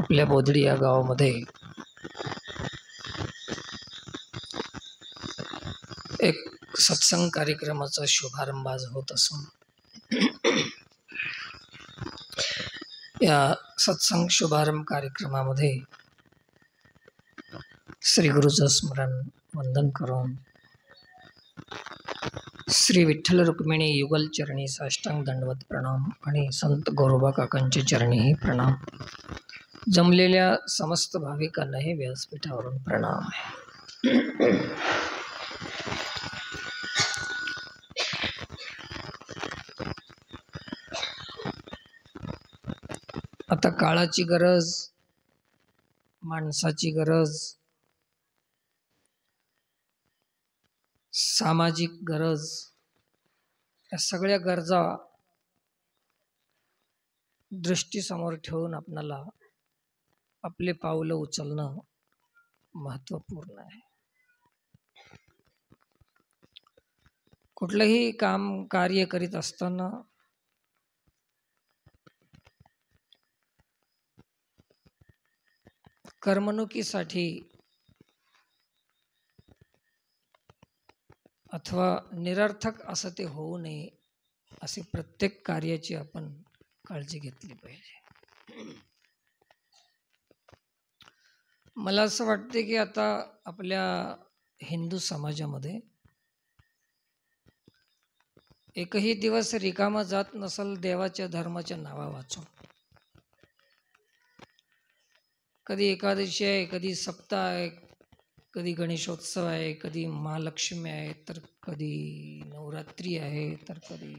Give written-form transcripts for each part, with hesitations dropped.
आपल्या बोदडी या गावामध्ये एक सत्संग कार्यक्रमाचा शुभारंभ आज होत असून या सत्संग शुभारंभ कार्यक्रमामध्ये श्री गुरुचं स्मरण वंदन करून श्री विठ्ठल रुक्मिणी युगल चरणी साष्टांग दंडवत प्रणाम आणि संत गोरोबा काकांचे चरणीही प्रणाम. जमलेल्या समस्त भाविकांनाही व्यासपीठावरून प्रणाम आहे. आता काळाची गरज, माणसाची गरज, सामाजिक गरज, या सगळ्या गरजा दृष्टीसमोर ठेवून आपणाला आपले पावलं उचलणं महत्त्वपूर्ण आहे. कुठलंही काम कार्य करीत असताना करमणुकीसाठी अथवा निरर्थक असं ते होऊ नये अशी प्रत्येक कार्याची आपण काळजी घेतली पाहिजे. मला असं वाटते की आता आपल्या हिंदू समाजामध्ये एकही दिवस रिकामा जात नसल देवाच्या धर्माच्या नावा वाचून. कधी एकादशी आहे, कधी सप्ताह आहे, कधी गणेशोत्सव आहे, कधी महालक्ष्मी आहे, तर कधी नवरात्री आहे, तर कधी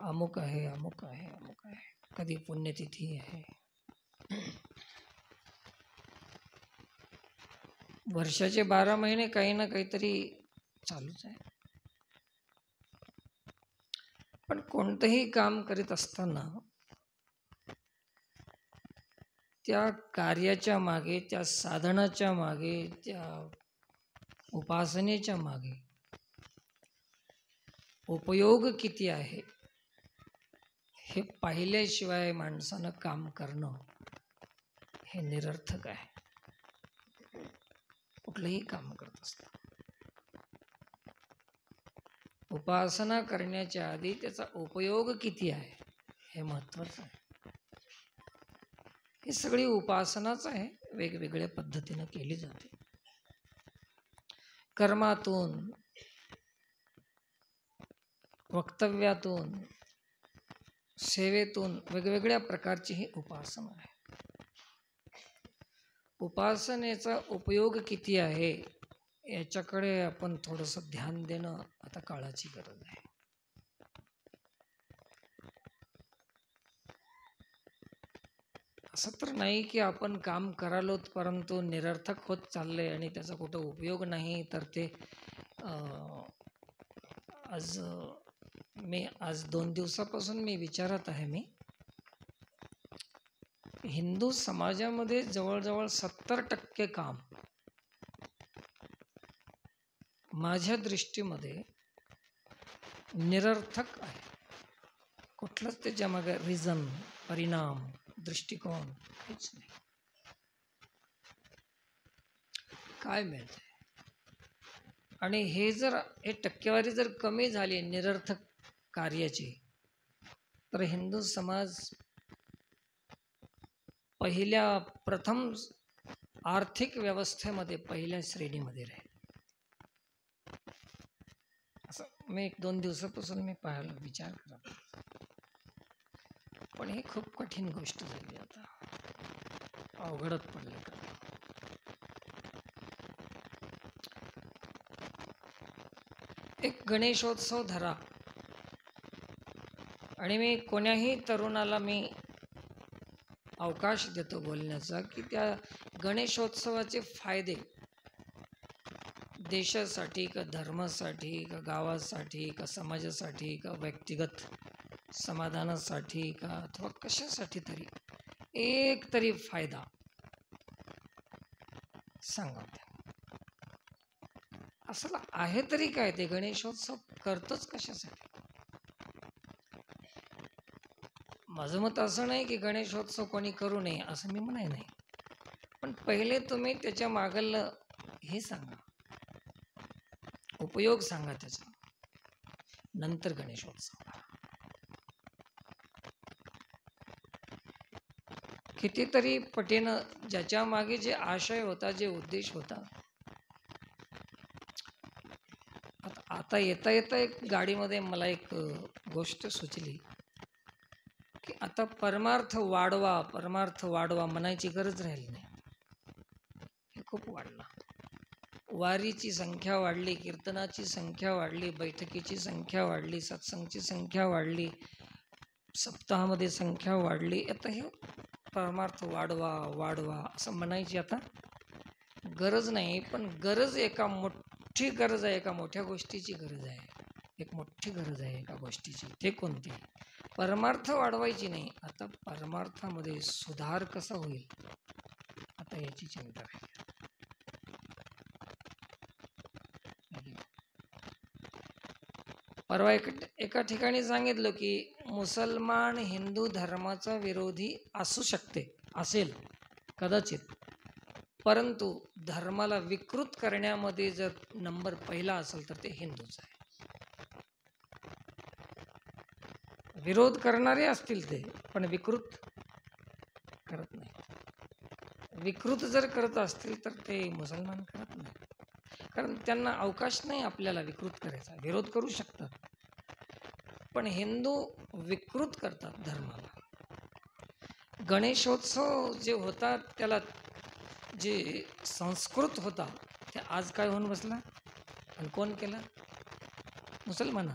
अमुक आहे, अमुक आहे, अमुक आहे, कधी पुण्यतिथी आहे. वर्षाचे 12 महिने काही ना काहीतरी चालूच आहे. पण कोणतंही काम करीत असताना त्या कार्याच्या मागे, त्या साधनाच्या मागे, त्या उपासनेच्या मागे उपयोग किती आहे हे पाहिल्याशिवाय माणसानं काम करणं हे निरर्थक आहे. कुठलंही काम करत असताना उपासना करण्याच्या आधी त्याचा उपयोग किती आहे हे महत्त्वाचं आहे. ही सगळी उपासनाच आहे, वेगवेगळ्या पद्धतीनं केली जाते. कर्मातून, वक्तव्यातून, सेवेतून वेगवेगळ्या प्रकारची ही उपासना आहे. उपासनेचा उपयोग किती आहे याच्याकडे आपण थोडंसं ध्यान देणं आता काळाची गरज आहे. असं तर नाही की आपण काम करालोत परंतु निरर्थक होत चाललंय आणि त्याचा कुठं उपयोग नाही, तर ते आज 2 दिवसापासून मी विचारत आहे. मी हिंदू समाजामध्ये जवळजवळ 70% काम माझ्या दृष्टीमध्ये निरर्थक आहे. कुठलंच त्याच्यामागे रिझन, परिणाम, दृष्टिकोन हेच नाही. काय मिळतंय? आणि हे टक्केवारी जर कमी झाली निरर्थक कार्याची, तर हिंदू समाज प्रथम आर्थिक व्यवस्थेमध्ये पहिल्या श्रेणीमध्ये राहील. असं मी 1-2 दिवसापासून मी पाहायला विचार करत. पण ही खूप कठीण गोष्ट झाली. आता अवघडत पडलं. एक गणेशोत्सव धरा आणि मी कोण्याही तरुणाला मी अवकाश देतो बोलण्याचा की त्या गणेशोत्सवाचे फायदे देशासाठी का धर्मासाठी का गावासाठी का समाजासाठी का व्यक्तिगत समाधानासाठी का अथवा कशासाठी तरी एक तरी फायदा सांगा. असं आहे तरी काय? ते गणेशोत्सव करतोच कशासाठी? माझं मत असं नाही की गणेशोत्सव कोणी करू नये असं मी म्हणाय नाही, पण पहिले तुम्ही त्याच्या मागलं हे सांगा, उपयोग सांगा त्याचा, नंतर गणेशोत्सव. कितीतरी पटीनं ज्याच्या मागे जे आशय होता, जे उद्देश होता. आता येता येता एक गाडीमध्ये मला एक गोष्ट सुचली की आता परमार्थ वाढवा म्हणायची गरज राहिली नाही. हे खूप वाढलं. वारीची संख्या वाढली, कीर्तनाची संख्या वाढली, बैठकीची संख्या वाढली, सत्संगची संख्या वाढली, सप्ताहामध्ये संख्या वाढली. आता हे परमार्थ वाढवा असं म्हणायची आता गरज नाही. पण गरज एका मोठी गरज आहे, एका मोठ्या गोष्टीची गरज आहे. एक मोठी गरज आहे एका गोष्टीची. ते कोणती? परमार्थ वाढवायची नाही, आता परमार्थामध्ये सुधार कसा होईल आता याची चिंता आहे. परवा एका ठिकाणी सांगितलं की मुसलमान हिंदू धर्माचा विरोधी असू शकते, असेल कदाचित, परंतु धर्माला विकृत करण्यामध्ये जर नंबर पहिला असेल तर ते हिंदूच आहे. विरोध करणारे असतील ते, पण विकृत करत नाही. विकृत जर करत असतील तर ते मुसलमान करत नाही, कारण त्यांना अवकाश नाही आपल्याला विकृत करायचा. विरोध करू शकतात, पण हिंदू विकृत करतात धर्माला. गणेशोत्सव जे होता त्याला जे संस्कृत होता ते आज काय होऊन बसला, आणि कोण केला? मुसलमान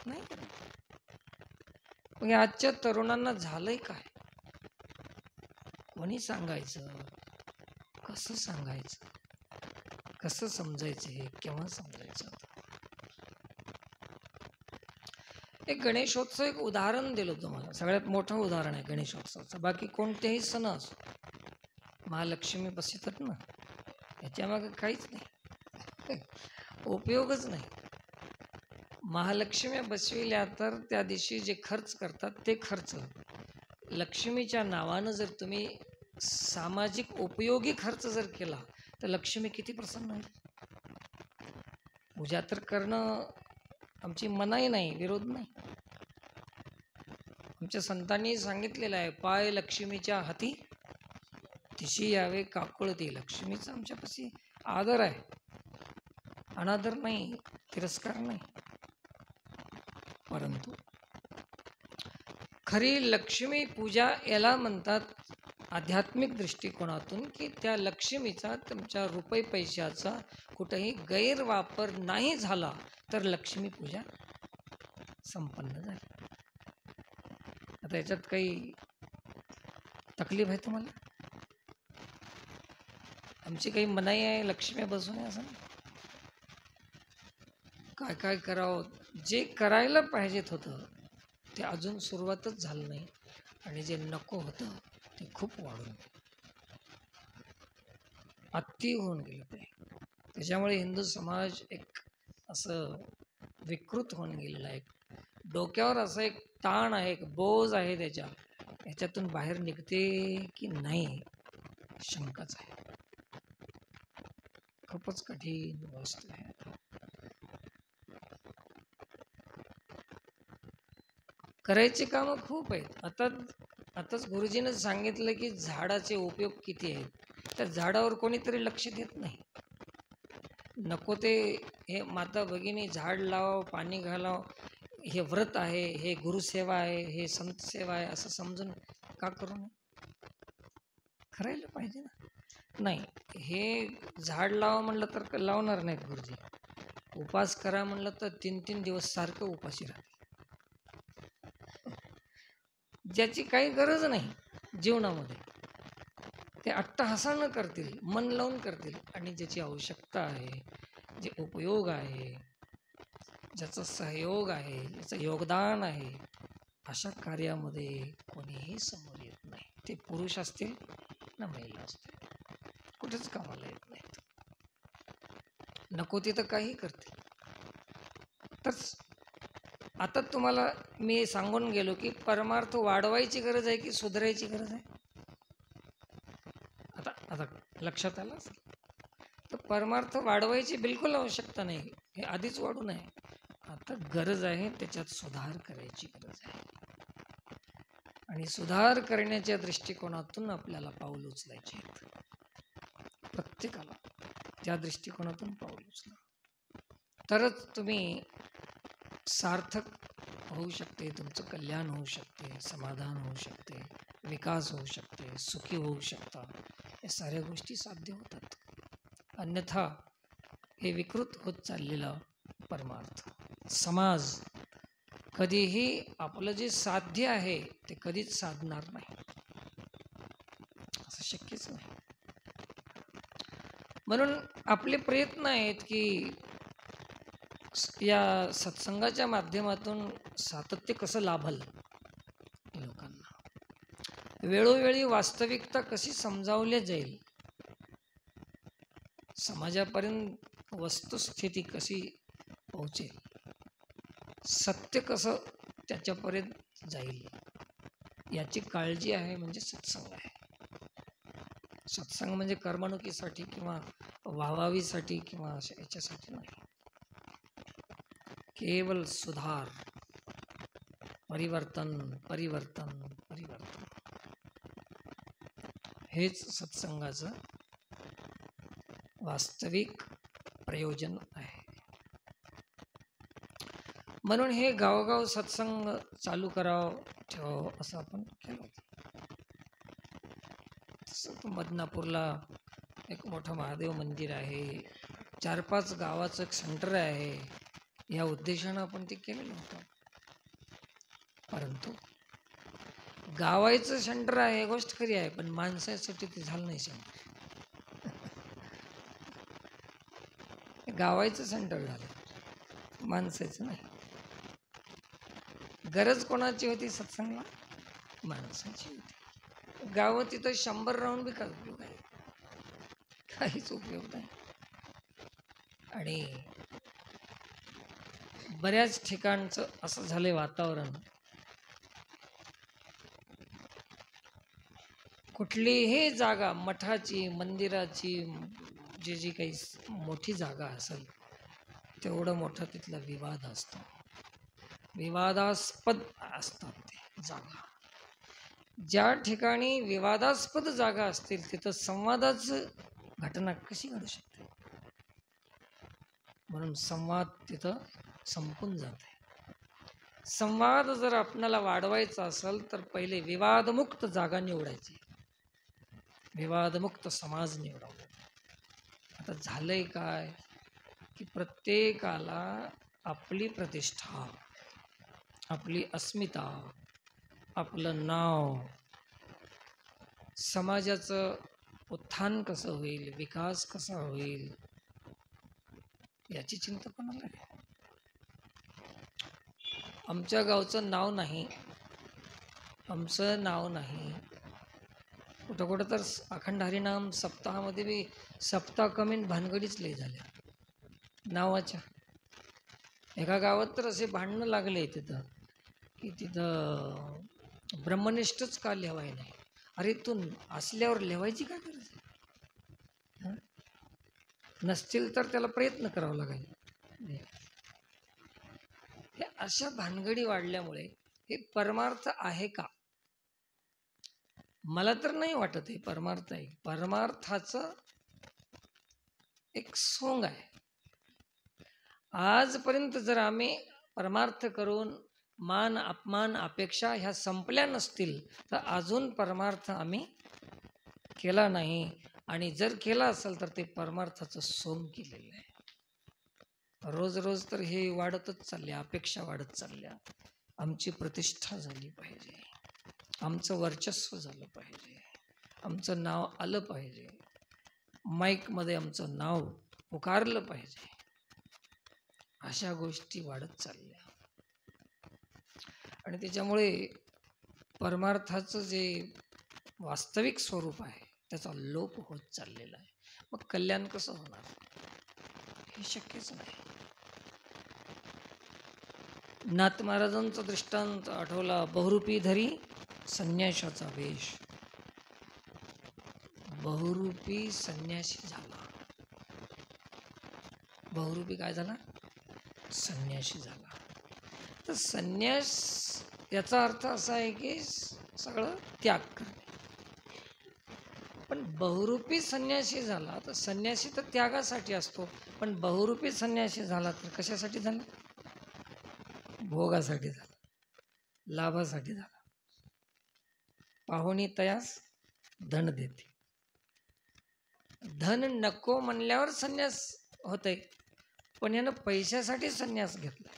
नाही. मग आजच्या तरुणांना झालंय काय? कोणी सांगायचं? कसं सांगायचं? कसं समजायचं? केव्हा समजायचं? एक गणेशोत्सव एक उदाहरण दिलं तुम्हाला, सगळ्यात मोठं उदाहरण आहे गणेशोत्सवाचं. बाकी कोणतेही सण असो, महालक्ष्मी बसतात ना, याच्यामागे काहीच नाही, उपयोगच नाही. महालक्ष्मी बसविल्या तर त्या दिवशी जे खर्च करतात ते खर्च लक्ष्मीच्या नावानं जर तुम्ही सामाजिक उपयोगी खर्च जर केला तर लक्ष्मी किती प्रसन्न होईल. पूजा तर करणं आमची मनाई नाही, विरोध नाही. आमच्या संतांनी सांगितलेलं आहे, पाय लक्ष्मीच्या हाती तिशी यावे काकुळती. लक्ष्मीचा आमच्यापाशी आदर आहे, अनादर नाही, तिरस्कार नाही. परंतु खरी लक्ष्मी पूजा याला म्हणतात आध्यात्मिक दृष्टिकोनातून की त्या लक्ष्मीचा तुमच्या रुपये पैशाचा कुठेही गैरवापर नाही झाला तर लक्ष्मी पूजा संपन्न झाली. आता याच्यात काही तकलीफ आहे तुम्हाला? आमची काही मनाई आहे लक्ष्मी बसू नये असं? काय काय करावं, जे करायला पाहिजेत होतं ते अजून सुरुवातच झालं नाही, आणि जे नको होतं ते खूप वाढून अति होऊन गेलं ते. त्याच्यामुळे हिंदू समाज एक असं विकृत होऊन गेलेला आहे. डोक्यावर असं एक ताण आहे, एक बोज आहे, याच्यातून बाहेर निघते की नाही शंकाच आहे. खूपच कठीण गोष्ट आहे. करायची कामं खूप आहेत. आताच गुरुजीने सांगितलं की झाडाचे उपयोग किती आहेत. त्या झाडावर कोणीतरी लक्ष देत नाही. नको ते हे माता भगिनी झाड लाव, पाणी घालाव, हे व्रत आहे, हे गुरुसेवा आहे, हे संत सेवा आहे असं समजून का करू नये? करायला पाहिजे ना. नाही, हे झाड लावा म्हणलं तर लावणार नाहीत गुरुजी. उपास करा म्हणलं तर 3-3 दिवस सारखं उपाशी राहतील. ज्याची काही गरज नाही जीवनामध्ये ते अट्टहासानं करतील, मन लावून करतील, आणि ज्याची आवश्यकता आहे, जे उपयोग आहे, ज्याचा सहयोग आहे, ज्याचं योगदान आहे, अशा कार्यामध्ये कोणीही समोर येत नाही. ते पुरुष असतील ना महिला असतील, कुठेच कामाला येत नाहीत. नको तिथं काही करतील. आता तुम्हाला मी सांगून गेलो की परमार्थ वाढवायची गरज आहे की सुधारायची गरज आहे. आता आता लक्षात आलं असेल. तर परमार्थ वाढवायची बिलकुल आवश्यकता नाही, हे आधीच वाढू नये. आता गरज आहे त्याच्यात सुधार करायची गरज आहे. आणि सुधार करण्याच्या दृष्टिकोनातून आपल्याला पाऊल उचलायचे आहेत. प्रत्येकाला त्या दृष्टिकोनातून पाऊल उचला, तरच तुम्ही सार्थक होऊ शकते, तुमचं कल्याण होऊ शकते, समाधान होऊ शकते, विकास होऊ शकते, सुखी होऊ शकता. या साऱ्या गोष्टी साध्य होतात. अन्यथा हे विकृत होत चाललेलं परमार्थ समाज कधीही आपलं जे साध्य आहे ते कधीच साधणार नाही, असं शक्यच नाही. म्हणून आपले प्रयत्न आहेत की या सत्संगाच्या माध्यमातून सातत्य कसं लाभल लोकांना, वेळोवेळी वास्तविकता कशी समजावली जाईल, समाजापर्यंत वस्तुस्थिती कशी पोहोचेल, सत्य कसं त्याच्यापर्यंत जाईल, याची काळजी आहे म्हणजे सत्संग आहे. सत्संग म्हणजे करमणुकीसाठी किंवा वाहवावीसाठी किंवा याच्यासाठी नाही. केवळ सुधार, परिवर्तन परिवर्तन परिवर्तन, हेच सत्संगाचं वास्तविक प्रयोजन आहे. म्हणून हे गावोगाव सत्संग चालू करावं ठेवावं असं आपण केलं होतं. तसं बदनापूरला एक मोठं महादेव मंदिर आहे, 4-5 गावाचं एक सेंटर आहे, या उद्देशानं आपण ते केलेलं होतं. परंतु गावाचं सेंटर आहे गोष्ट खरी आहे, पण माणसासाठी ते झालं नाही सेंटर. गावाचं सेंटर झालं, माणसाचं नाही. गरज कोणाची होती सत्संगला? माणसाची होती. गाव तिथं 100 राहून बी काय उपयोग आहे? काहीच उपयोग नाही. आणि बऱ्याच ठिकाणचं असं झालंय वातावरण, कुठलीही जागा मठाची मंदिराची जी काही मोठी जागा असेल तेवढं मोठं तिथला विवाद असतो, विवादास्पद असतात ते जागा. ज्या ठिकाणी विवादास्पद जागा असतील तिथं संवादाचं घटना कशी घडू शकते? म्हणून संवाद तिथं संपून जाते. संवाद जर आपल्याला वाढवायचा असेल तर पहिले विवादमुक्त जागा निवडायची, विवादमुक्त समाज निवडावा. आता झालंय काय की प्रत्येकाला आपली प्रतिष्ठा, आपली अस्मिता, आपलं नाव, समाजाचं उत्थान कसं होईल, विकास कसा होईल, याची चिंता कोणाला नाही. आमच्या गावचं नाव नाही, आमचं नाव नाही. कुठं कुठं तर अखंड हरिनाम सप्ताहामध्ये बी सप्ताह कमीन भानगडीच लय झाल्या नावाच्या. एका गावात तर असे भांडणं लागले तिथं की तिथं ब्रह्मनिष्ठच का लिहावाय नाही. अरे तू असल्यावर लिहायची काय गरज आहे? नसतील तर त्याला प्रयत्न करावा लागेल. हे अशा भानगडी वाढल्यामुळे हे परमार्थ आहे का? मला तर नाही वाटत हे परमार्थ आहे. परमार्थाचं एक सोंग आहे. आजपर्यंत जर आम्ही परमार्थ करून मान अपमान अपेक्षा ह्या संपल्या नसतील तर अजून परमार्थ आम्ही केला नाही. आणि जर केला असेल तर ते परमार्थाचं सोंग केलेलं आहे. रोज रोज तर हे वाढतच चालले, अपेक्षा वाढत चालल्या. आमची प्रतिष्ठा झाली पाहिजे, आमचं वर्चस्व झालं पाहिजे, आमचं नाव आलं पाहिजे, माईकमध्ये आमचं नाव पुकारलं पाहिजे, अशा गोष्टी वाढत चालल्या. आणि त्याच्यामुळे परमार्थाचं जे वास्तविक स्वरूप आहे त्याचा लोप होत चाललेला आहे. मग कल्याण कसं होणार? हे शक्यच नाही. नाथ महाराजांचा दृष्टांत आठवला. बहुरूपी धरी संन्याशाचा वेश. बहुरूपी संन्यासी झाला. बहुरूपी काय झाला? संन्यासी झाला. तर संन्यास याचा अर्थ असा आहे की सगळं त्याग करणे. पण बहुरूपी संन्यासी झाला तर संन्यासी तर त्यागासाठी असतो, पण बहुरूपी संन्यासी झाला तर कशासाठी झाला? भोगासाठी झाला, लाभासाठी झाला. पाहुणी तयास धन देते. धन नको म्हणल्यावर संन्यास होते, पण यानं पैशासाठी संन्यास घेतला.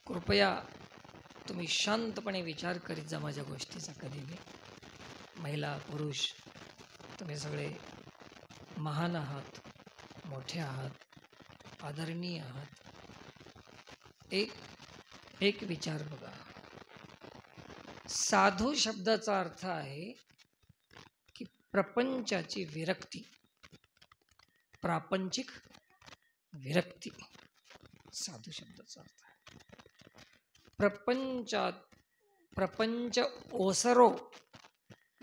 कृपया तुम्ही शांतपणे विचार करीत जा माझ्या गोष्टीचा. कधी महिला पुरुष तुम्ही सगळे महान आहात, मोठे आहात, आदरणीय आहात. एक विचार बघा. साधू शब्दाचा अर्थ आहे की प्रपंचाची विरक्ती, प्रापंचिक विरक्ती साधू शब्दाचा अर्थ आहे. प्रपंच ओसरो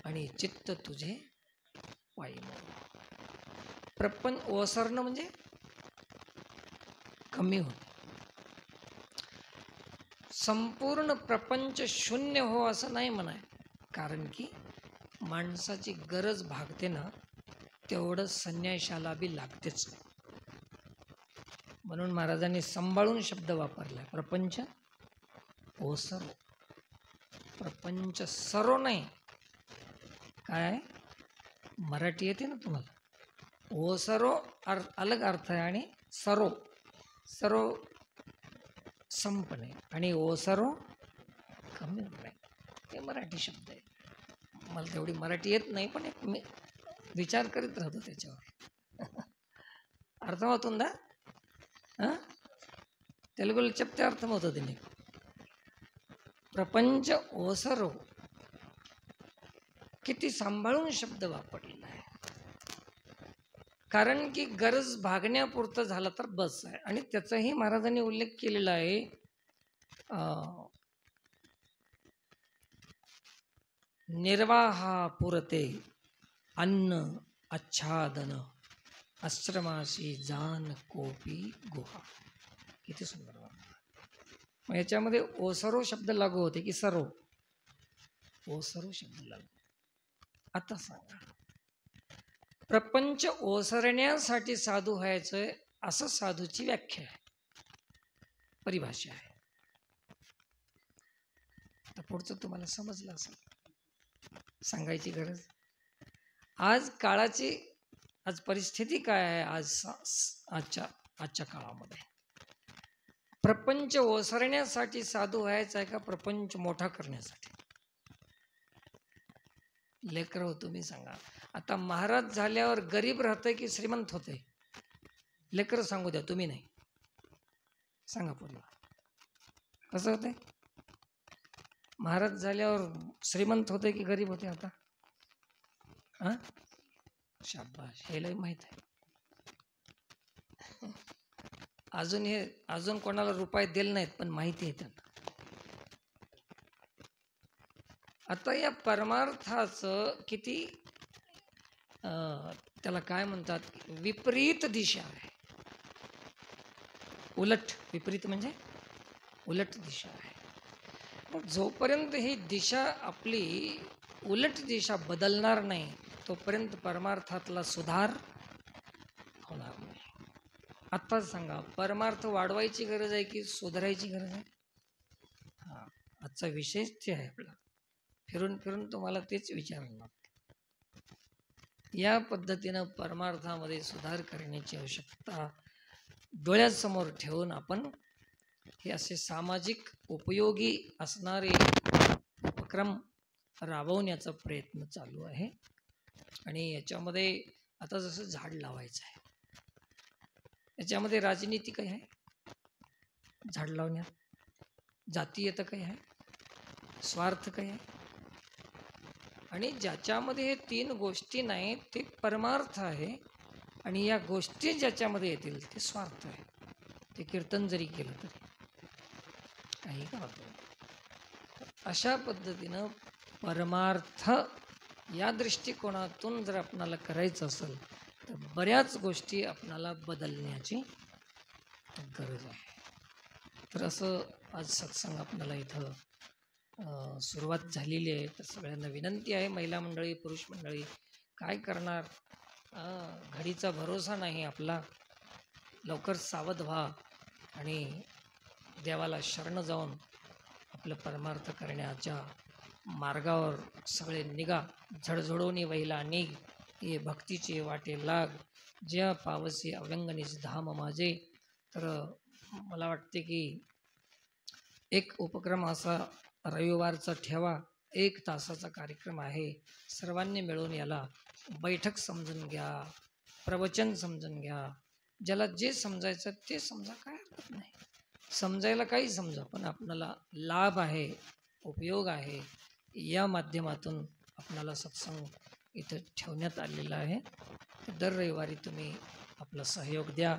आणि चित्त तुझे पायी. प्रपंच ओसरणं म्हणजे कमी होणे. संपूर्ण प्रपंच शून्य हो असं नाही म्हणाय, कारण की माणसाची गरज भागते ना, तेवढं संन्याशाला बी लागतेच. म्हणून महाराजांनी सांभाळून शब्द वापरला. प्रपंच ओसरो. प्रपंच सरो नाही. काय मराठी येते ना तुम्हाला? ओसरो अलग अर्थ आहे आणि सरो संपणे आणि ओसरो कमी होणे. हे मराठी शब्द आहे. मला तेवढी मराठी येत नाही, पण एक मी विचार करीत राहतो त्याच्यावर. అర్థమవుతుందా? తెలుగులో చెప్తే అర్థమవుతుంది నీకు. प्रपंच ओसरो. किती सांभाळून शब्द वापरलेला आहे, कारण की गरज भागण्यापुरतं झालं तर बस आहे. आणि त्याचाही महाराजांनी उल्लेख केलेला आहे. निर्वाहा पुरते अन्न आच्छादन आश्रमाशी जान कोपी गुहा. किती सुंदर. मग याच्यामध्ये ओसरो शब्द लागू होते की सरो? ओसरो शब्द लागू. आता सांगा, प्रपंच ओसरण्यासाठी साधू व्हायचंय असं साधूची व्याख्या आहे, परिभाषा आहे. तर पुढचं तुम्हाला समजलं असेल, सांगायची गरज. आज परिस्थिती काय आहे? आजच्या काळामध्ये प्रपंच ओसरण्यासाठी साधू व्हायचा आहे का प्रपंच मोठा करण्यासाठी? लेकर हो तुम्ही सांगा. आता महाराज झाल्यावर गरीब राहतंय की श्रीमंत होतंय? लेकर सांगू द्या, तुम्ही नाही. सांगा पूर्ण कसं होतंय? महाराज झाल्यावर श्रीमंत होते की गरीब होते? आता शाबाश, हे लय माहित आहे. अजून कोणाला रुपये दिले नाहीत, पण माहिती आहे त्यांना. आता या परमार्थाचं किती त्याला काय म्हणतात, विपरीत दिशा आहे. उलट, विपरीत म्हणजे उलट दिशा आहे. मग जोपर्यंत ही दिशा आपली उलट दिशा बदलणार नाही, तोपर्यंत परमार्थातला सुधार होणार नाही. आत्ताच सांगा, परमार्थ वाढवायची गरज आहे की सुधारायची गरज आहे? आजचा विषयच ते आहे आपला. फिरून फिरून तुम्हाला तेच विचारणार. या पद्धतीनं परमार्थामध्ये सुधार करण्याची आवश्यकता डोळ्यासमोर ठेवून आपण हे असे सामाजिक उपयोगी असणारे उपक्रम राबवण्याचा प्रयत्न चालू आहे. आणि याच्यामध्ये आता जसं झाड लावायचं आहे, याच्यामध्ये राजनीती काय आहे? झाड लावण्यात जातीयता काय आहे? स्वार्थ काय आहे? आणि ज्याच्यामध्ये हे तीन गोष्टी नाहीत ते परमार्थ आहे, आणि या गोष्टी ज्याच्यामध्ये येतील ते स्वार्थ आहे. ते कीर्तन जरी केलं तरी काही करा तुम्ही. अशा पद्धतीनं परमार्थ या दृष्टिकोनातून जर आपणाला करायचं असेल तर बऱ्याच गोष्टी आपणाला बदलण्याची गरज आहे. तर असं आज सत्संग आपल्याला इथं सुरुवात झालेली आहे. तर सगळ्यांना विनंती आहे, महिला मंडळी, पुरुष मंडळी, काय करणार, घडीचा भरोसा नाही आपला. लवकर सावध व्हा आणि देवाला शरण जाऊन आपलं परमार्थ करण्याच्या मार्गावर सगळे निघा. झडझडोनी वहिला निघ, ये भक्तीचे वाटे लाग, ज्या पावसी अव्यंगनीच धाम माझे. तर मला वाटते की एक उपक्रम असा रविवारचा ठेवा. 1 तासाचा कार्यक्रम आहे. सर्वांनी मिळून याला बैठक समजून घ्या, प्रवचन समजून घ्या. ज्याला जे समजायचं ते समजा, काय हरकत नाही. समजायला काही समजा, पण आपणाला लाभ आहे, उपयोग आहे. या माध्यमातून आपणाला सत्संग इथं ठेवण्यात आलेला आहे. दर रविवारी तुम्ही आपला सहयोग द्या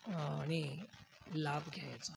आणि लाभ घ्यायचा.